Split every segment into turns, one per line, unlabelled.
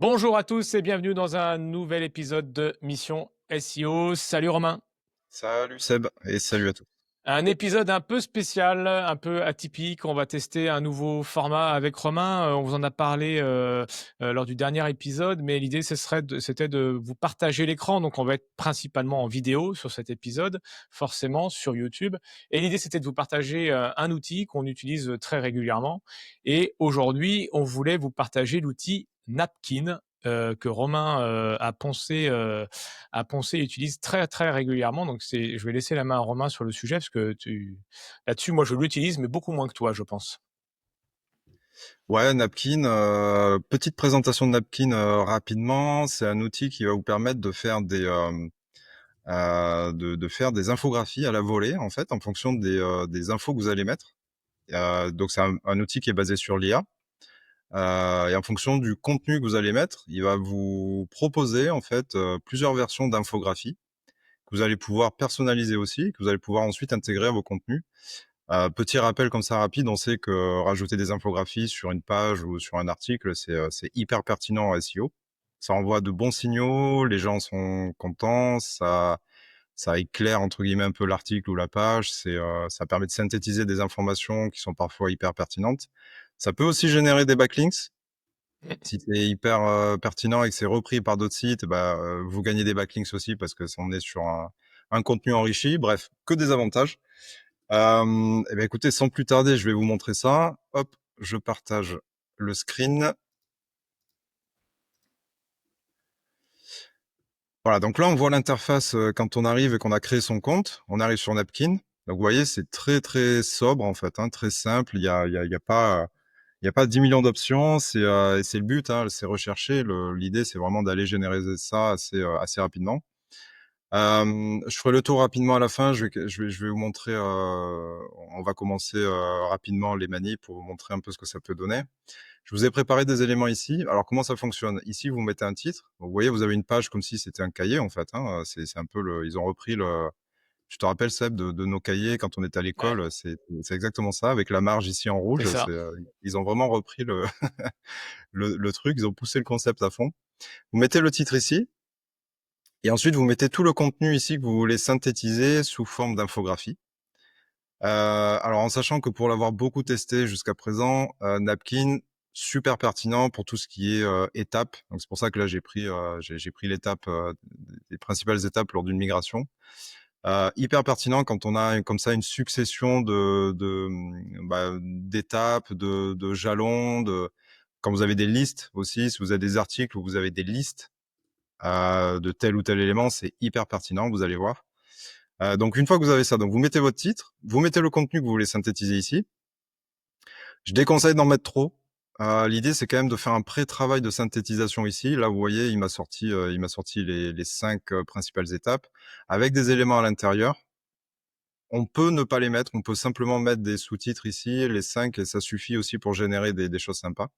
Bonjour à tous et bienvenue dans un nouvel épisode de Mission SEO. Salut Romain.
Salut Seb et salut à tous.
Un épisode un peu spécial, un peu atypique. On va tester un nouveau format avec Romain. On vous en a parlé lors du dernier épisode, mais l'idée c'était de vous partager l'écran. Donc on va être principalement en vidéo sur cet épisode, forcément sur YouTube. Et l'idée c'était de vous partager un outil qu'on utilise très régulièrement. Et aujourd'hui, on voulait vous partager l'outil Napkin que Romain a poncé et utilise très, très régulièrement. Donc je vais laisser la main à Romain sur le sujet parce que là-dessus, moi, je l'utilise, mais beaucoup moins que toi, je pense.
Ouais, Napkin, petite présentation de Napkin rapidement. C'est un outil qui va vous permettre de faire de faire des infographies à la volée en fait en fonction des infos que vous allez mettre. Donc c'est un outil qui est basé sur l'IA. Et en fonction du contenu que vous allez mettre, il va vous proposer en fait plusieurs versions d'infographies que vous allez pouvoir personnaliser aussi, que vous allez pouvoir ensuite intégrer à vos contenus. Petit rappel comme ça rapide, on sait que rajouter des infographies sur une page ou sur un article, c'est hyper pertinent en SEO. Ça envoie de bons signaux, les gens sont contents, ça éclaire entre guillemets un peu l'article ou la page, ça permet de synthétiser des informations qui sont parfois hyper pertinentes. Ça peut aussi générer des backlinks. Si c'est hyper pertinent et que c'est repris par d'autres sites, bah, vous gagnez des backlinks aussi parce que on est sur un contenu enrichi. Bref, que des avantages. Eh bien, écoutez, sans plus tarder, je vais vous montrer ça. Hop, je partage le screen. Voilà, donc là, on voit l'interface quand on arrive et qu'on a créé son compte. On arrive sur Napkin. Donc, vous voyez, c'est très, très sobre, en fait, hein, très simple. Il y a pas 10 millions d'options. Et c'est le but, hein, c'est recherché. L'idée, c'est vraiment d'aller généraliser ça assez rapidement. Je ferai le tour rapidement à la fin. Je vais vous montrer. On va commencer rapidement les manies pour vous montrer un peu ce que ça peut donner. Je vous ai préparé des éléments ici. Alors comment ça fonctionne? Ici, vous mettez un titre. Vous voyez, vous avez une page comme si c'était un cahier en fait. Hein. C'est un peu le. Ils ont repris le. Tu te rappelles Seb de nos cahiers quand on était à
Ouais,
l'école? C'est exactement ça avec la marge ici en
c'est
rouge.
ça.
Ils ont vraiment repris le le truc. Ils ont poussé le concept à fond. Vous mettez le titre ici. Et ensuite, vous mettez tout le contenu ici que vous voulez synthétiser sous forme d'infographie. Alors en sachant que pour l'avoir beaucoup testé jusqu'à présent, Napkin, super pertinent pour tout ce qui est étapes. Donc c'est pour ça que là j'ai pris l'étape, les principales étapes lors d'une migration. Hyper pertinent quand on a comme ça une succession d'étapes, de jalons, quand vous avez des listes aussi, si vous avez des articles où vous avez des listes de tel ou tel élément, c'est hyper pertinent, vous allez voir. Donc une fois que vous avez ça, donc vous mettez votre titre, vous mettez le contenu que vous voulez synthétiser ici. Je déconseille d'en mettre trop. L'idée, c'est quand même de faire un pré-travail de synthétisation ici. Là, vous voyez, il m'a sorti les 5 principales étapes avec des éléments à l'intérieur. On peut ne pas les mettre, on peut simplement mettre des sous-titres ici, les 5, et ça suffit aussi pour générer des choses sympas.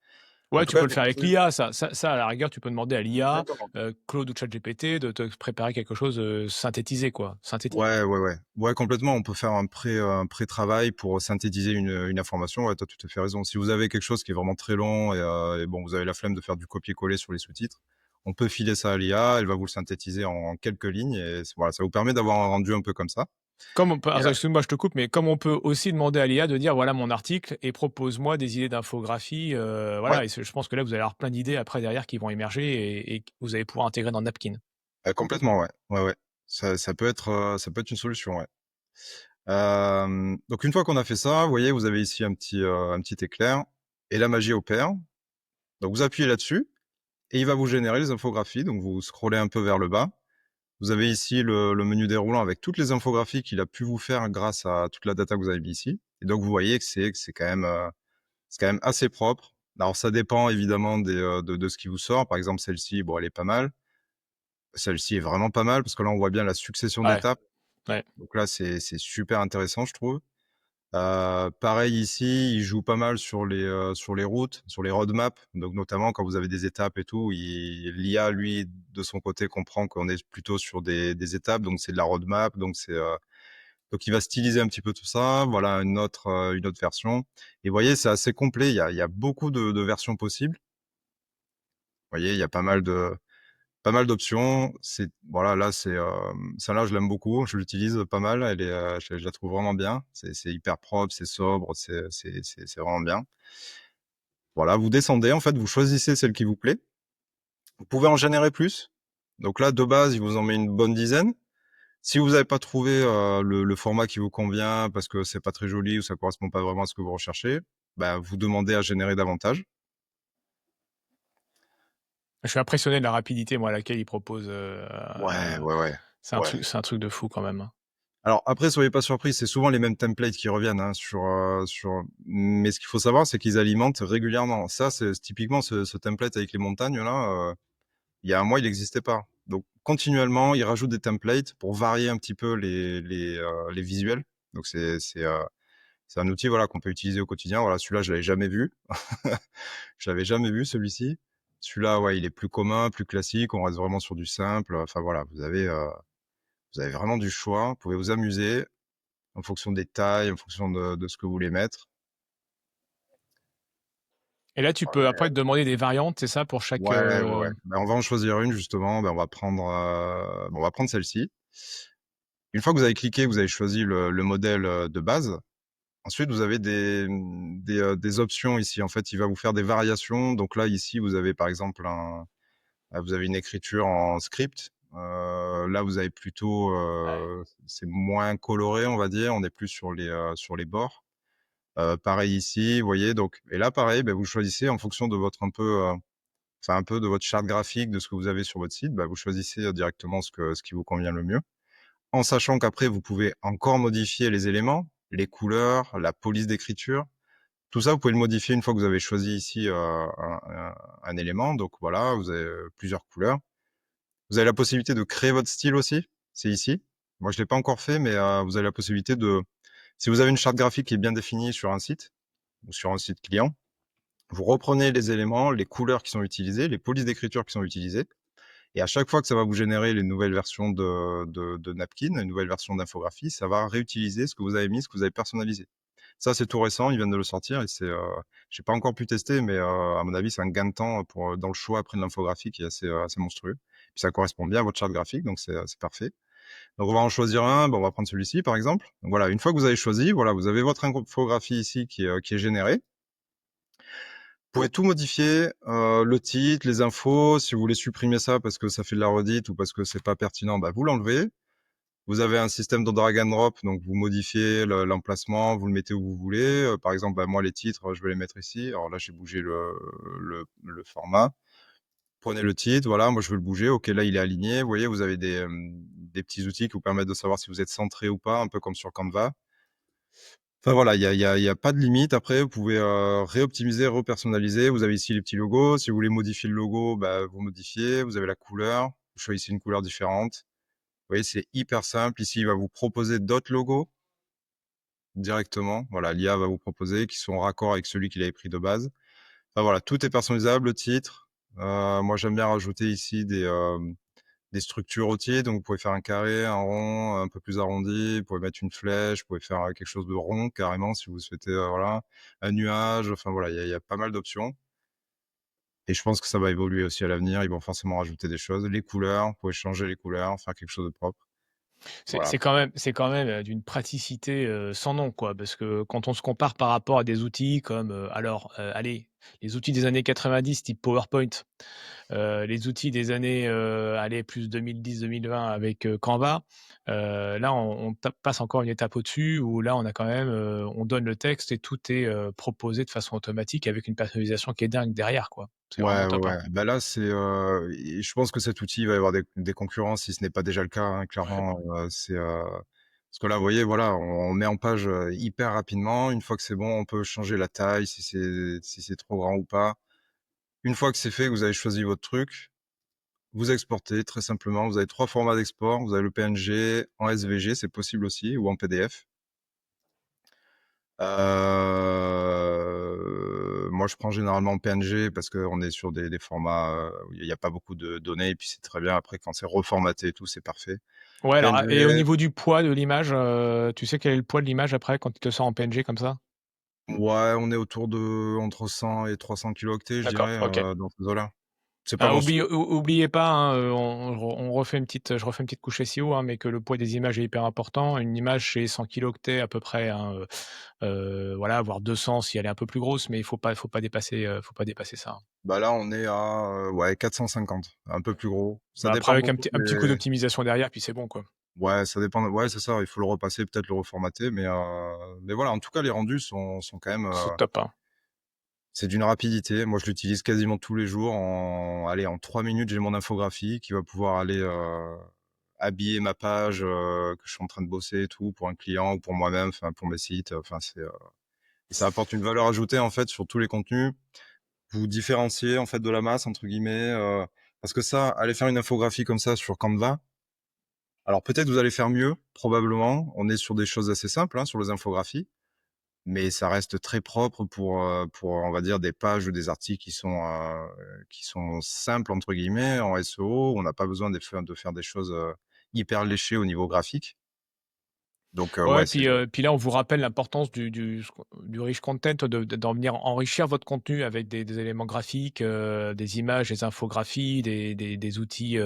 En
Ouais,
tout
tu
cas,
peux le
je
faire
vous
avec
conseille.
l'IA, ça, à la rigueur, tu peux demander à l'IA,
D'accord.
Claude ou ChatGPT de te préparer quelque chose synthétisé, quoi, synthétique.
Ouais, ouais, ouais. Ouais, complètement. On peut faire un pré-travail pour synthétiser une information. Ouais, tu as tout à fait raison. Si vous avez quelque chose qui est vraiment très long et bon, vous avez la flemme de faire du copier-coller sur les sous-titres, on peut filer ça à l'IA. Elle va vous le synthétiser en quelques lignes et voilà, ça vous permet d'avoir un rendu un peu comme ça.
Comme on peut,
Et
alors,
là,
excuse-moi, je te coupe, mais comme on peut aussi demander à l'IA de dire voilà mon article et propose-moi des idées d'infographie,
ouais,
voilà. Et je pense que là vous allez avoir plein d'idées après derrière qui vont émerger et que vous allez pouvoir intégrer dans Napkin.
complètement, ouais. Ouais, ouais. Ça peut être une solution, ouais. Donc une fois qu'on a fait ça, vous voyez, vous avez ici un petit éclair et la magie opère. Donc vous appuyez là-dessus et il va vous générer les infographies. Donc vous scrollez un peu vers le bas. Vous avez ici le menu déroulant avec toutes les infographies qu'il a pu vous faire grâce à toute la data que vous avez mis ici. Et donc vous voyez que c'est quand même assez propre. Alors ça dépend évidemment de ce qui vous sort. Par exemple celle-ci, bon elle est pas mal. Celle-ci est vraiment pas mal parce que là on voit bien la succession
Ouais,
d'étapes.
ouais.
Donc là c'est super intéressant je trouve. Pareil ici, il joue pas mal sur les routes, sur les roadmaps, donc notamment quand vous avez des étapes et tout, l'IA lui, de son côté, comprend qu'on est plutôt sur des étapes, donc c'est de la roadmap, donc il va styliser un petit peu tout ça. Voilà une autre version et vous voyez, c'est assez complet, il y a beaucoup de versions possibles. voyez, il y a pas mal d'options. C'est voilà, là, celle-là, je l'aime beaucoup, je l'utilise pas mal. Elle est, je la trouve vraiment bien. C'est hyper propre, c'est sobre, c'est vraiment bien. Voilà, vous descendez, en fait, vous choisissez celle qui vous plaît. Vous pouvez en générer plus. Donc là, de base, il vous en met une bonne dizaine. Si vous n'avez pas trouvé, le format qui vous convient parce que c'est pas très joli ou ça correspond pas vraiment à ce que vous recherchez, bah, vous demandez à générer davantage.
Je suis impressionné de la rapidité, moi, à laquelle ils proposent,
Ouais, ouais, ouais, ouais.
c'est un truc de fou quand même, hein.
Alors après, soyez pas surpris, c'est souvent les mêmes templates qui reviennent, hein, mais ce qu'il faut savoir, c'est qu'ils alimentent régulièrement. Ça, c'est typiquement ce template avec les montagnes là, il y a un mois, il n'existait pas. Donc continuellement, ils rajoutent des templates pour varier un petit peu les visuels. Donc c'est un outil, voilà, qu'on peut utiliser au quotidien. Voilà, celui-là, je l'avais jamais vu. Je l'avais jamais vu celui-ci. Celui-là, ouais, il est plus commun, plus classique, on reste vraiment sur du simple. Enfin voilà, vous avez vraiment du choix. Vous pouvez vous amuser en fonction des tailles, en fonction de ce que vous voulez mettre.
Et là, tu peux après te demander des variantes, c'est ça, pour chaque,
Ouais, ouais, ouais. Ben, on va en choisir une justement. Ben, on va prendre celle-ci. Une fois que vous avez cliqué, vous avez choisi le modèle de base. Ensuite, vous avez des options ici. En fait, il va vous faire des variations. Donc là, ici, vous avez par exemple vous avez une écriture en script. Là, vous avez plutôt,
ouais.
c'est moins coloré, on va dire. On est plus sur les bords. Pareil ici, vous voyez. Donc, et là, pareil, ben, vous choisissez en fonction de votre un peu de votre charte graphique, de ce que vous avez sur votre site. Ben, vous choisissez directement ce qui vous convient le mieux. En sachant qu'après, vous pouvez encore modifier les éléments, les couleurs, la police d'écriture. Tout ça, vous pouvez le modifier une fois que vous avez choisi ici un élément. Donc voilà, vous avez plusieurs couleurs. Vous avez la possibilité de créer votre style aussi. C'est ici. Moi, je l'ai pas encore fait, mais vous avez la possibilité de, si vous avez une charte graphique qui est bien définie sur un site ou sur un site client, vous reprenez les éléments, les couleurs qui sont utilisées, les polices d'écriture qui sont utilisées, et à chaque fois que ça va vous générer les nouvelles versions de Napkin, une nouvelle version d'infographie, ça va réutiliser ce que vous avez mis, ce que vous avez personnalisé. Ça, c'est tout récent, ils viennent de le sortir et j'ai pas encore pu tester, mais à mon avis, c'est un gain de temps pour dans le choix après de l'infographie qui est assez monstrueux. Puis ça correspond bien à votre charte graphique, donc c'est parfait. Donc on va en choisir un, bon, on va prendre celui-ci par exemple. Donc voilà, une fois que vous avez choisi, voilà, vous avez votre infographie ici qui est générée. Vous pouvez tout modifier, le titre, les infos. Si vous voulez supprimer ça parce que ça fait de la redite ou parce que c'est pas pertinent, bah, vous l'enlevez. Vous avez un système de drag and drop, donc vous modifiez l'emplacement, vous le mettez où vous voulez. Par exemple, bah, moi, les titres, je vais les mettre ici. Alors là, j'ai bougé le format. Prenez le titre, voilà, moi, je veux le bouger. OK, là, il est aligné. Vous voyez, vous avez des petits outils qui vous permettent de savoir si vous êtes centré ou pas, un peu comme sur Canva. Enfin voilà, il y a pas de limite. Après, vous pouvez, réoptimiser, repersonnaliser. Vous avez ici les petits logos. Si vous voulez modifier le logo, bah, vous modifiez. Vous avez la couleur. Vous choisissez une couleur différente. Vous voyez, c'est hyper simple. Ici, il va vous proposer d'autres logos directement. Voilà, l'IA va vous proposer qui sont en raccord avec celui qu'il avait pris de base. Enfin voilà, tout est personnalisable, le titre. Moi, j'aime bien rajouter ici des structures au titre. Donc, vous pouvez faire un carré, un rond, un peu plus arrondi. Vous pouvez mettre une flèche. Vous pouvez faire quelque chose de rond carrément si vous souhaitez, voilà, un nuage. Enfin voilà, il y a pas mal d'options. Et je pense que ça va évoluer aussi à l'avenir. Ils vont forcément rajouter des choses. Les couleurs, vous pouvez changer les couleurs, faire quelque chose de propre. Voilà.
C'est quand même, d'une praticité, sans nom, quoi. Parce que quand on se compare par rapport à des outils comme, allez, les outils des années 90 type PowerPoint, les outils des années, allez, plus 2010-2020 avec, Canva, là, on passe encore une étape au-dessus où là, on a quand même, on donne le texte et tout est, proposé de façon automatique avec une personnalisation qui est dingue derrière, quoi. C'est vraiment
Ouais, ouais,
top, hein.
ouais. Bah, là, et je pense que cet outil, il va y avoir des concurrents si ce n'est pas déjà le cas, hein, clairement, parce que là, vous voyez, voilà, on met en page, hyper rapidement. Une fois que c'est bon, on peut changer la taille, si c'est trop grand ou pas. Une fois que c'est fait, que vous avez choisi votre truc, vous exportez très simplement. Vous avez 3 formats d'export. Vous avez le PNG, en SVG, c'est possible aussi, ou en PDF. Moi, je prends généralement PNG parce qu'on est sur des formats, où il y a pas beaucoup de données et puis c'est très bien après quand c'est reformaté et tout, c'est parfait.
Ouais, alors,
PNG,
et au niveau du poids de l'image, tu sais quel est le poids de l'image après quand il te sort en PNG comme ça?
ouais, on est autour de entre 100 et 300 kilooctets, je
D'accord,
dirais,
OK.
dans ces eaux-là. C'est pas
Ah,
monstrueux.
oubliez pas, hein, on refait une petite je refais une petite couche SEO, hein, mais que le poids des images est hyper important. Une image, c'est 100 kilooctets à peu près, hein, voilà, voire 200 si elle est un peu plus grosse, mais faut pas dépasser ça, hein.
Bah, là, on est à, ouais, 450, un peu plus gros. Ça
Bah, après
dépend
avec
beaucoup
un petit coup
des
d'optimisation derrière, puis c'est bon, quoi.
ouais, ça dépend ouais, c'est ça, il faut le repasser, peut-être le reformater, mais voilà, en tout cas, les rendus sont quand même,
C'est top, hein.
c'est d'une rapidité. Moi, je l'utilise quasiment tous les jours. En 3 minutes, j'ai mon infographie qui va pouvoir aller, habiller ma page, que je suis en train de bosser et tout pour un client ou pour moi-même, enfin pour mes sites, enfin et ça apporte une valeur ajoutée, en fait, sur tous les contenus. Vous différenciez, en fait, de la masse entre guillemets, parce que ça, aller faire une infographie comme ça sur Canva, alors peut-être vous allez faire mieux, probablement. On est sur des choses assez simples, hein, sur les infographies, mais ça reste très propre pour, on va dire, des pages ou des articles qui sont «simples» entre guillemets en SEO. On n'a pas besoin de faire des choses, hyper léchées au niveau graphique. Donc
Ouais,
ouais, c'est
puis là, on vous rappelle l'importance du rich content, d'en venir enrichir votre contenu avec des éléments graphiques, des images, des infographies, des outils,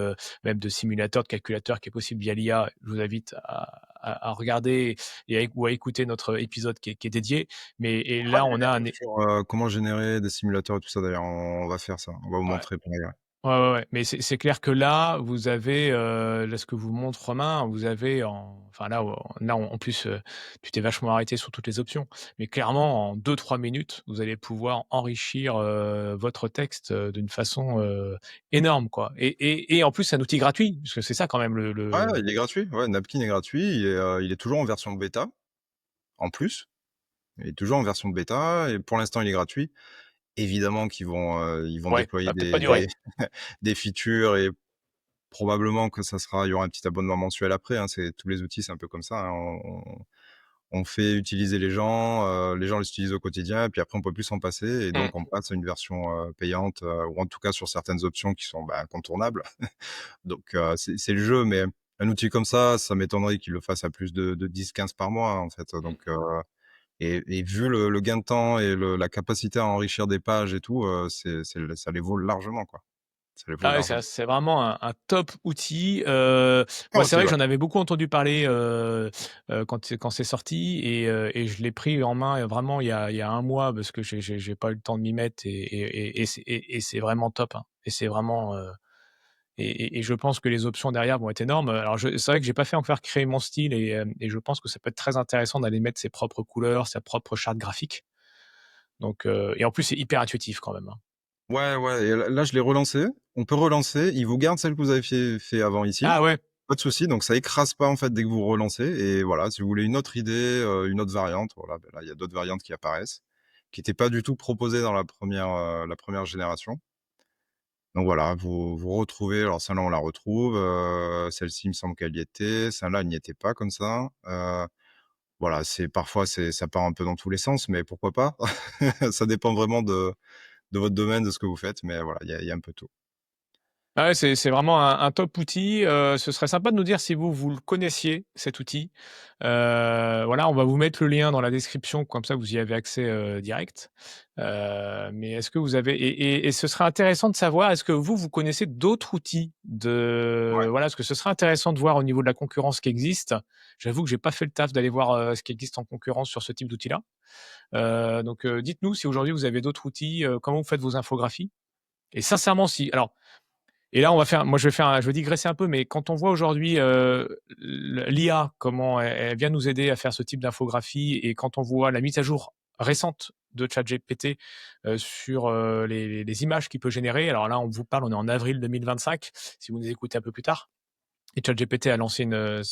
même de simulateurs, de calculateurs qui est possible via l'IA. Je vous invite à regarder ou à écouter notre épisode qui est dédié. Mais et
ah,
là,
il y a
on
des
a un
recherches sur, comment générer des simulateurs et tout ça d'ailleurs, on va faire ça. On va vous
ouais.
montrer pareil, ouais.
Ouais, ouais, ouais, mais c'est clair que là, vous avez, là, ce que vous montre Romain, vous avez enfin là, en plus, tu t'es vachement arrêté sur toutes les options. Mais clairement, en 2 3 minutes, vous allez pouvoir enrichir, votre texte, d'une façon, énorme, quoi. Et en plus, c'est un outil gratuit, parce que c'est ça quand même
Ouais,
le
il est gratuit, ouais, Napkin est gratuit, il est toujours en version bêta, en plus. Il est toujours en version bêta et pour l'instant, il est gratuit. Évidemment ils vont
ouais,
déployer
ça va peut-être pas durer.
des features et probablement que il y aura un petit abonnement mensuel après, hein. C'est tous les outils, c'est un peu comme ça, hein. On fait utiliser les gens les utilisent au quotidien et puis après on peut plus s'en passer et
Mmh.
donc on passe à une version, payante, ou en tout cas sur certaines options qui sont, bah, incontournables. Donc c'est le jeu, mais un outil comme ça m'étonnerait qu'il le fasse à plus de 10-15 par mois, hein, en fait, donc et vu le gain de temps et la capacité à enrichir des pages et tout, ça les vaut largement, quoi. Ça les vaut
Ah ouais,
largement.
c'est vraiment un top outil,
Ah
moi, c'est
outil,
vrai que
ouais.
j'en avais beaucoup entendu parler, quand c'est sorti et je l'ai pris en main, vraiment il y a 1 mois parce que j'ai pas eu le temps de m'y mettre et c'est vraiment top, hein et c'est vraiment, et je pense que les options derrière vont être énormes. Alors c'est vrai que j'ai pas fait encore créer mon style et je pense que ça peut être très intéressant d'aller mettre ses propres couleurs, sa propre charte graphique donc et en plus, c'est hyper intuitif quand même, hein.
Ouais, ouais et là je l'ai relancé. On peut relancer. Il vous garde celle que vous avez fait avant ici.
Ah ouais.
Pas de souci, donc ça écrase pas, en fait, dès que vous relancez et voilà, si vous voulez une autre idée, une autre variante, voilà, ben là, il y a d'autres variantes qui apparaissent, qui étaient pas du tout proposées dans la 1re génération. Donc voilà, vous retrouvez alors celle-là, on la retrouve, celle-ci, il me semble qu'elle y était, celle-là, elle n'y était pas comme ça, voilà, ça part un peu dans tous les sens, mais pourquoi pas? Ça dépend vraiment de votre domaine, de ce que vous faites, mais voilà, il y a un peu tout.
Ah ouais, c'est vraiment un top outil, ce serait sympa de nous dire si vous le connaissiez, cet outil. Voilà, on va vous mettre le lien dans la description, comme ça vous y avez accès, direct. Mais est-ce que vous avez et ce serait intéressant de savoir, est-ce que vous connaissez d'autres outils de
Ouais.
voilà, parce que ce serait intéressant de voir au niveau de la concurrence qui existe. J'avoue que j'ai pas fait le taf d'aller voir, ce qui existe en concurrence sur ce type d'outil-là. Donc dites-nous si aujourd'hui vous avez d'autres outils, comment vous faites vos infographies? Et sincèrement si alors et là, je vais digresser un peu, mais quand on voit aujourd'hui, l'IA, comment elle vient nous aider à faire ce type d'infographie et quand on voit la mise à jour récente de ChatGPT, sur, les images qu'il peut générer. Alors là, on vous parle, on est en avril 2025, si vous nous écoutez un peu plus tard. Et ChatGPT a lancé une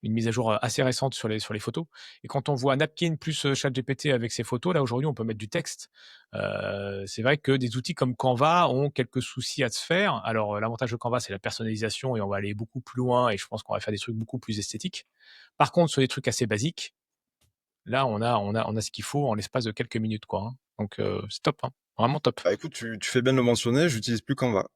mise à jour, assez récente sur les photos et quand on voit Napkin plus, ChatGPT avec ses photos, là, aujourd'hui, on peut mettre du texte. C'est vrai que des outils comme Canva ont quelques soucis à se faire. Alors, l'avantage de Canva, c'est la personnalisation et on va aller beaucoup plus loin et je pense qu'on va faire des trucs beaucoup plus esthétiques. Par contre, sur des trucs assez basiques, là, on a ce qu'il faut en l'espace de quelques minutes, quoi, hein. Donc, c'est top, hein, vraiment top.
Bah, écoute, tu fais bien de le mentionner, j'utilise plus Canva,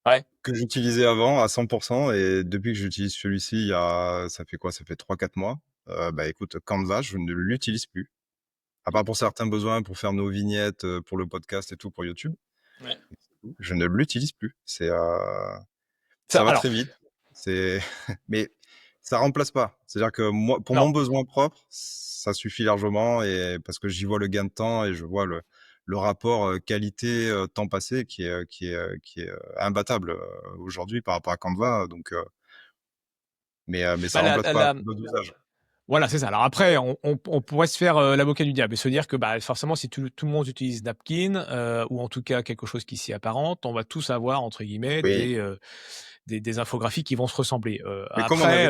Ouais.
que j'utilisais avant à 100 et depuis que j'utilise celui-ci, ça fait quoi? Ça fait 3-4 mois. Bah, écoute, Canva, je ne l'utilise plus, à part pour certains besoins, pour faire nos vignettes, pour le podcast et tout, pour YouTube.
Ouais.
Je ne l'utilise plus.
Ça,
Ça va
alors,
très vite. C'est mais ça remplace pas. C'est-à-dire que moi, pour
non,
mon besoin propre, ça suffit largement et parce que j'y vois le gain de temps et je vois le rapport, qualité, temps passé imbattable, aujourd'hui par rapport à Canva, donc mais ça
bah,
remplace pas d'autres usages.
voilà, c'est ça. Alors après, on pourrait se faire l'avocat du diable et se dire que bah, forcément, si tout le monde utilise Napkin, ou en tout cas quelque chose qui s'y apparente, on va tous avoir, entre guillemets,
Oui,
des infographies qui vont se ressembler.
mais
Après,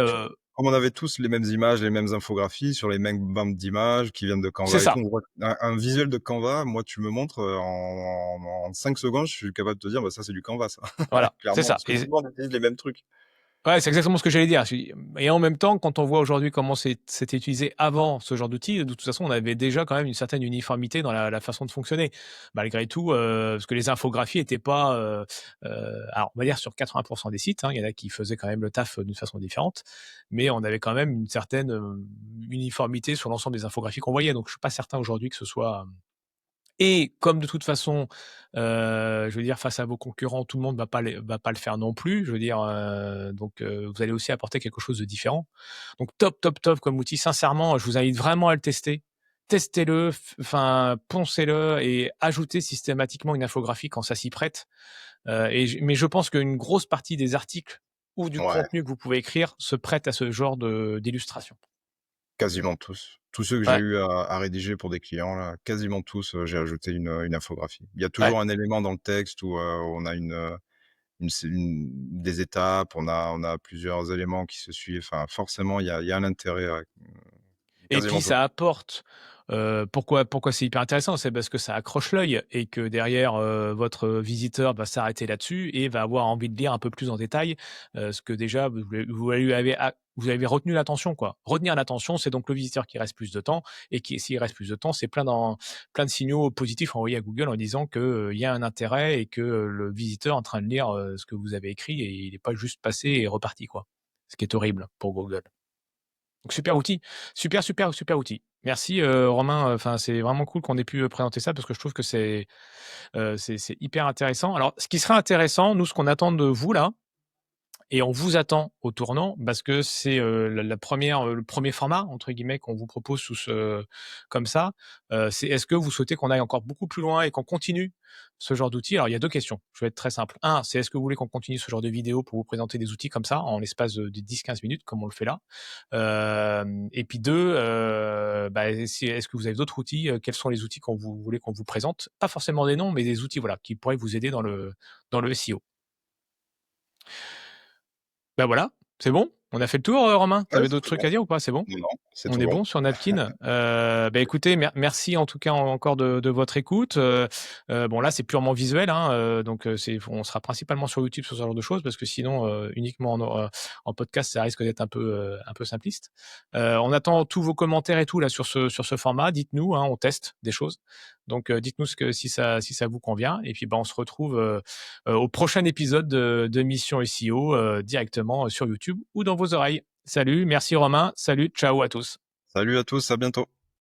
comme on avait tous les mêmes images, les mêmes infographies sur les mêmes bandes d'images qui viennent de
c'est
Canva et tout,
ça.
on voit un visuel de Canva, moi tu me montres, en 5 secondes, je suis capable de te dire: «Bah, ça c'est du Canva ça».
Voilà, c'est
Clairement,
ça.
parce que tout le monde utilise les mêmes trucs.
Ouais, c'est exactement ce que j'allais dire. Et en même temps, quand on voit aujourd'hui comment c'était utilisé avant ce genre d'outils, de toute façon, on avait déjà quand même une certaine uniformité dans la façon de fonctionner. Malgré tout, parce que les infographies étaient pas, alors on va dire sur 80% des sites, hein, il y en a qui faisaient quand même le taf d'une façon différente, mais on avait quand même une certaine uniformité sur l'ensemble des infographies qu'on voyait. Donc je suis pas certain aujourd'hui que ce soit et comme de toute façon, je veux dire face à vos concurrents, tout le monde va pas le faire non plus. Je veux dire, donc vous allez aussi apporter quelque chose de différent. Donc top, top, top comme outil. Sincèrement, je vous invite vraiment à le tester. Testez-le, enfin poncez-le et ajoutez systématiquement une infographie quand ça s'y prête. Mais je pense qu'une grosse partie des articles ou du
Ouais,
contenu que vous pouvez écrire se prête à ce genre d'illustration.
quasiment tous. Tous ceux que j'ai
Ouais,
eu à rédiger pour des clients là, quasiment tous, j'ai ajouté une infographie. Il y a
ouais.
toujours un élément dans le texte où, on a des étapes, on a plusieurs éléments qui se suivent. Enfin, forcément, il y a un intérêt,
Et puis
quasiment tout.
ça apporte, pourquoi c'est hyper intéressant? C'est parce que ça accroche l'œil et que derrière, votre visiteur va s'arrêter là-dessus et va avoir envie de lire un peu plus en détail, ce que déjà vous avez retenu l'attention, quoi. Retenir l'attention, c'est donc le visiteur qui reste plus de temps et qui s'il reste plus de temps, c'est plein de signaux positifs envoyés à Google en disant que, il y a un intérêt et que, le visiteur est en train de lire, ce que vous avez écrit et il est pas juste passé et reparti, quoi. Ce qui est horrible pour Google. Donc super outil, super, super, super outil. Merci, Romain, enfin, c'est vraiment cool qu'on ait pu, présenter ça parce que je trouve que c'est hyper intéressant. Alors ce qui serait intéressant, nous, ce qu'on attend de vous là, et on vous attend au tournant parce que c'est, la 1re, le premier format entre guillemets qu'on vous propose sous ce comme ça. C'est est-ce que vous souhaitez qu'on aille encore beaucoup plus loin et qu'on continue ce genre d'outils? Alors il y a 2 questions, je vais être très simple. Un, c'est est-ce que vous voulez qu'on continue ce genre de vidéo pour vous présenter des outils comme ça en l'espace, de 10-15 minutes comme on le fait là? Et puis 2, bah, est-ce que vous avez d'autres outils? Quels sont les outils qu'on vous voulez qu'on vous présente? Pas forcément des noms, mais des outils, voilà, qui pourraient vous aider dans le SEO. Bah, voilà, c'est bon? On a fait le tour, Romain? Tu
Ouais,
avais
c'est
d'autres
tout
trucs
bon.
à dire ou pas? C'est bon?
Non, non, c'est
On
tout
est
bon.
bon sur Napkin? Bah, écoutez, merci en tout cas encore de votre écoute. Bon là, c'est purement visuel, hein, donc on sera principalement sur YouTube sur ce genre de choses parce que sinon, uniquement en podcast, ça risque d'être un peu simpliste. On attend tous vos commentaires et tout là sur ce format. Dites-nous, hein, on teste des choses. Donc dites-nous ce que si ça vous convient et puis, bah, on se retrouve, au prochain épisode de Mission SEO, directement, sur YouTube ou dans vos oreilles. Salut, merci Romain, salut, ciao à tous.
Salut à tous, à bientôt.